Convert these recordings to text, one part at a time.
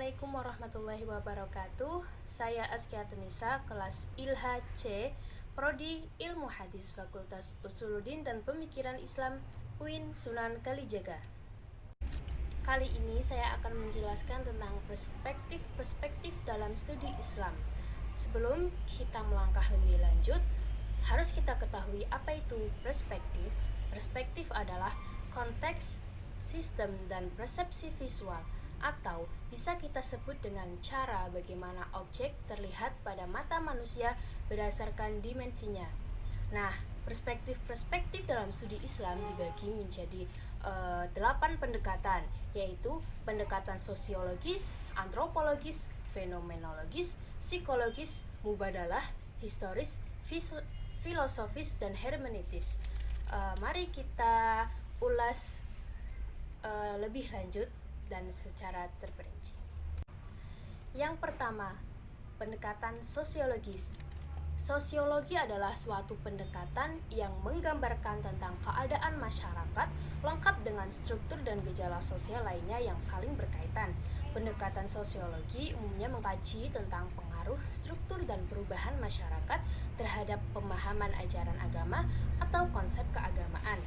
Assalamualaikum warahmatullahi wabarakatuh. Saya Askia Tunisa, kelas ILHA C, Prodi Ilmu Hadis Fakultas Usuluddin dan Pemikiran Islam UIN Sunan Kalijaga. Kali ini saya akan menjelaskan tentang perspektif dalam studi Islam. Sebelum kita melangkah lebih lanjut, harus kita ketahui apa itu perspektif. Perspektif adalah konteks, sistem, dan persepsi visual, atau bisa kita sebut dengan cara bagaimana objek terlihat pada mata manusia berdasarkan dimensinya. Nah, perspektif dalam studi Islam dibagi menjadi 8 pendekatan, yaitu pendekatan sosiologis, antropologis, fenomenologis, psikologis, mubadalah, historis, filosofis, dan hermeneutis. Mari kita ulas lebih lanjut dan secara terperinci. Yang pertama, pendekatan sosiologis. Sosiologi adalah suatu pendekatan yang menggambarkan tentang keadaan masyarakat lengkap dengan struktur dan gejala sosial lainnya yang saling berkaitan. Pendekatan sosiologi umumnya mengkaji tentang pengaruh, struktur, dan perubahan masyarakat terhadap pemahaman ajaran agama atau konsep keagamaan.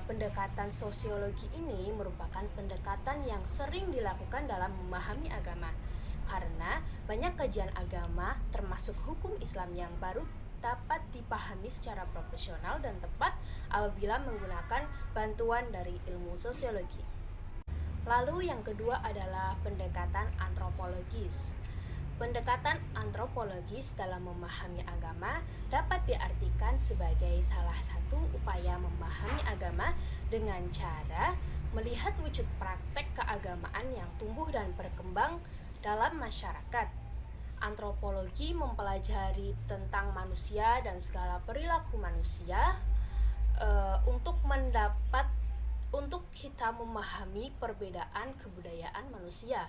Pendekatan sosiologi ini merupakan pendekatan yang sering dilakukan dalam memahami agama, karena banyak kajian agama termasuk hukum Islam yang baru dapat dipahami secara profesional dan tepat apabila menggunakan bantuan dari ilmu sosiologi. Lalu yang kedua adalah pendekatan antropologis. Pendekatan antropologis dalam memahami agama dapat diartikan sebagai salah satu upaya memahami agama dengan cara melihat wujud praktek keagamaan yang tumbuh dan berkembang dalam masyarakat. Antropologi mempelajari tentang manusia dan segala perilaku manusia untuk kita memahami perbedaan kebudayaan manusia.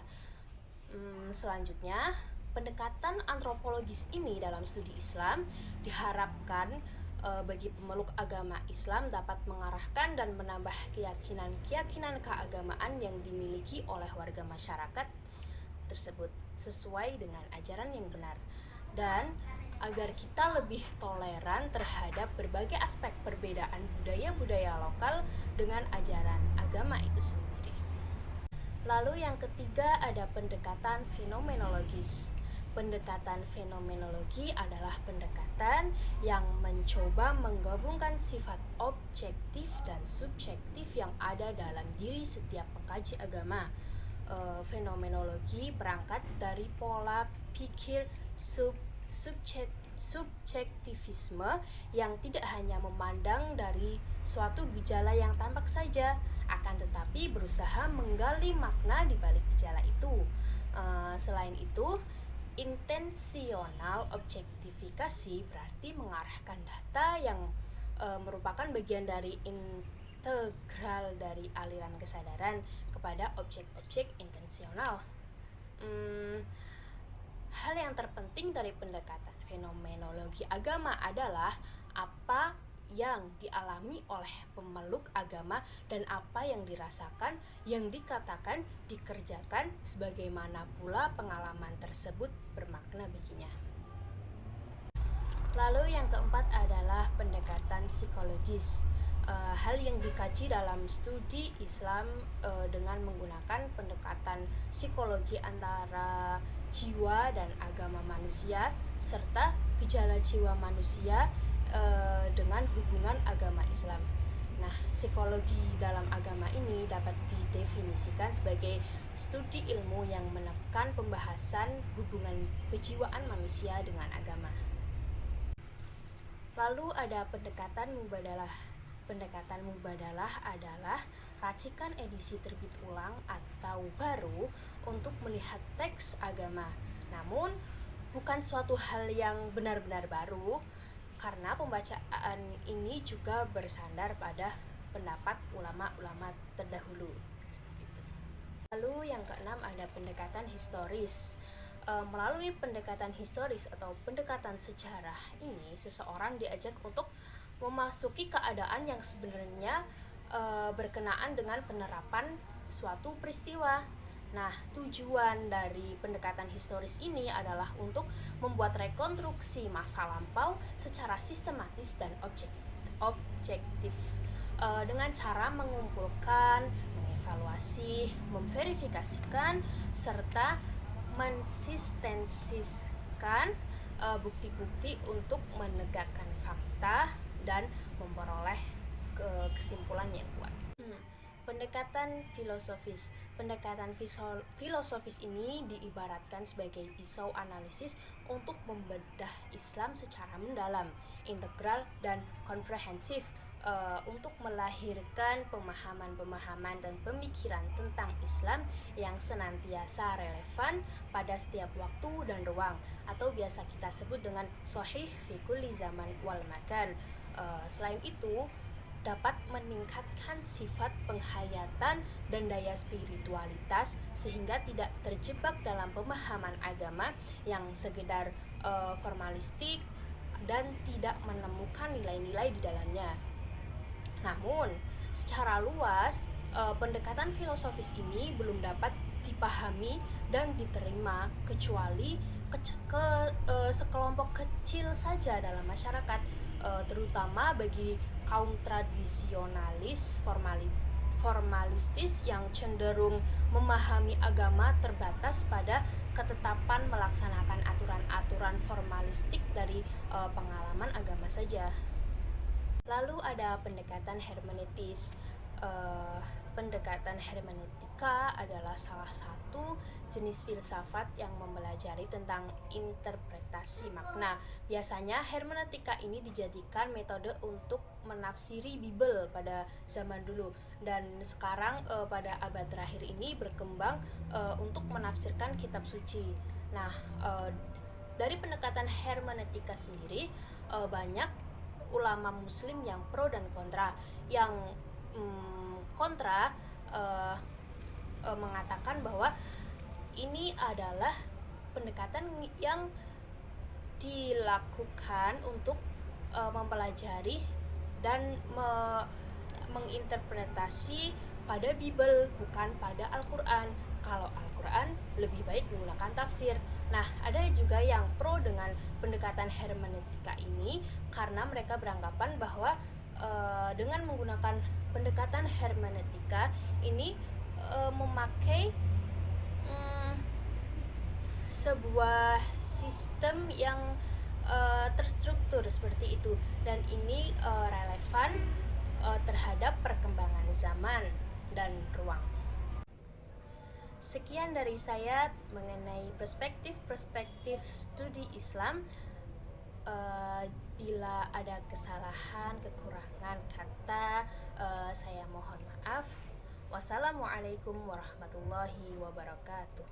Selanjutnya, pendekatan antropologis ini dalam studi Islam diharapkan bagi pemeluk agama Islam dapat mengarahkan dan menambah keyakinan keagamaan yang dimiliki oleh warga masyarakat tersebut sesuai dengan ajaran yang benar, dan agar kita lebih toleran terhadap berbagai aspek perbedaan budaya-budaya lokal dengan ajaran agama itu sendiri. Lalu yang ketiga ada pendekatan fenomenologis. Pendekatan fenomenologi adalah pendekatan yang mencoba menggabungkan sifat objektif dan subjektif yang ada dalam diri setiap pengkaji agama. Fenomenologi berangkat dari pola pikir subjektivisme yang tidak hanya memandang dari suatu gejala yang tampak saja, akan tetapi berusaha menggali makna di balik gejala itu. Selain itu, intensional objektifikasi berarti mengarahkan data yang merupakan bagian dari integral dari aliran kesadaran kepada objek-objek intensional. Hal yang terpenting dari pendekatan fenomenologi agama adalah apa yang dialami oleh pemeluk agama dan apa yang dirasakan, yang dikatakan, dikerjakan, sebagaimana pula pengalaman tersebut bermakna baginya. Lalu yang keempat adalah pendekatan psikologis. Hal yang dikaji dalam studi Islam dengan menggunakan pendekatan psikologi antara jiwa dan agama manusia serta gejala jiwa manusia dengan hubungan agama Islam. Nah, psikologi dalam agama ini dapat didefinisikan sebagai studi ilmu yang menekan pembahasan hubungan kejiwaan manusia dengan agama. Lalu ada pendekatan mubadalah. Pendekatan mubadalah adalah racikan edisi terbit ulang atau baru untuk melihat teks agama. Namun, bukan suatu hal yang benar-benar baru, karena pembacaan ini juga bersandar pada pendapat ulama-ulama terdahulu. Lalu yang keenam ada pendekatan historis. Melalui pendekatan historis atau pendekatan sejarah ini, seseorang diajak untuk memasuki keadaan yang sebenarnya berkenaan dengan penerapan suatu peristiwa. Nah, tujuan dari pendekatan historis ini adalah untuk membuat rekonstruksi masa lampau secara sistematis dan objektif, dengan cara mengumpulkan, mengevaluasi, memverifikasikan, serta mensistensikan bukti-bukti untuk menegakkan fakta dan memperoleh kesimpulan yang kuat. Pendekatan filosofis. Pendekatan filosofis ini diibaratkan sebagai pisau analisis untuk membedah Islam secara mendalam, integral, dan komprehensif, untuk melahirkan pemahaman-pemahaman dan pemikiran tentang Islam yang senantiasa relevan pada setiap waktu dan ruang, atau biasa kita sebut dengan sahih fi kulli zaman wal makan. Selain itu, dapat meningkatkan sifat penghayatan dan daya spiritualitas sehingga tidak terjebak dalam pemahaman agama yang sekedar formalistik dan tidak menemukan nilai-nilai di dalamnya. Namun, secara luas, pendekatan filosofis ini belum dapat dipahami dan diterima kecuali sekelompok kecil saja dalam masyarakat, terutama bagi kaum tradisionalis formalistis yang cenderung memahami agama terbatas pada ketetapan melaksanakan aturan-aturan formalistik dari pengalaman agama saja. Lalu ada pendekatan hermeneutis. Pendekatan hermeneutika adalah salah satu jenis filsafat yang mempelajari tentang interpretasi makna. Biasanya hermeneutika ini dijadikan metode untuk menafsiri Bible pada zaman dulu, dan sekarang pada abad terakhir ini berkembang untuk menafsirkan kitab suci. Nah, dari pendekatan hermeneutika sendiri, banyak ulama muslim yang pro dan kontra. Yang kontra mengatakan bahwa ini adalah pendekatan yang dilakukan untuk mempelajari dan menginterpretasi pada Bible, bukan pada Al-Quran. Kalau Al-Quran lebih baik menggunakan tafsir. Nah, ada juga yang pro dengan pendekatan hermeneutika ini karena mereka beranggapan bahwa dengan menggunakan pendekatan hermeneutika ini memakai sebuah sistem yang terstruktur seperti itu, dan ini relevan terhadap perkembangan zaman dan ruang. Sekian dari saya mengenai perspektif studi Islam. Bila ada kesalahan, kekurangan kata, saya mohon maaf. Wassalamualaikum warahmatullahi wabarakatuh.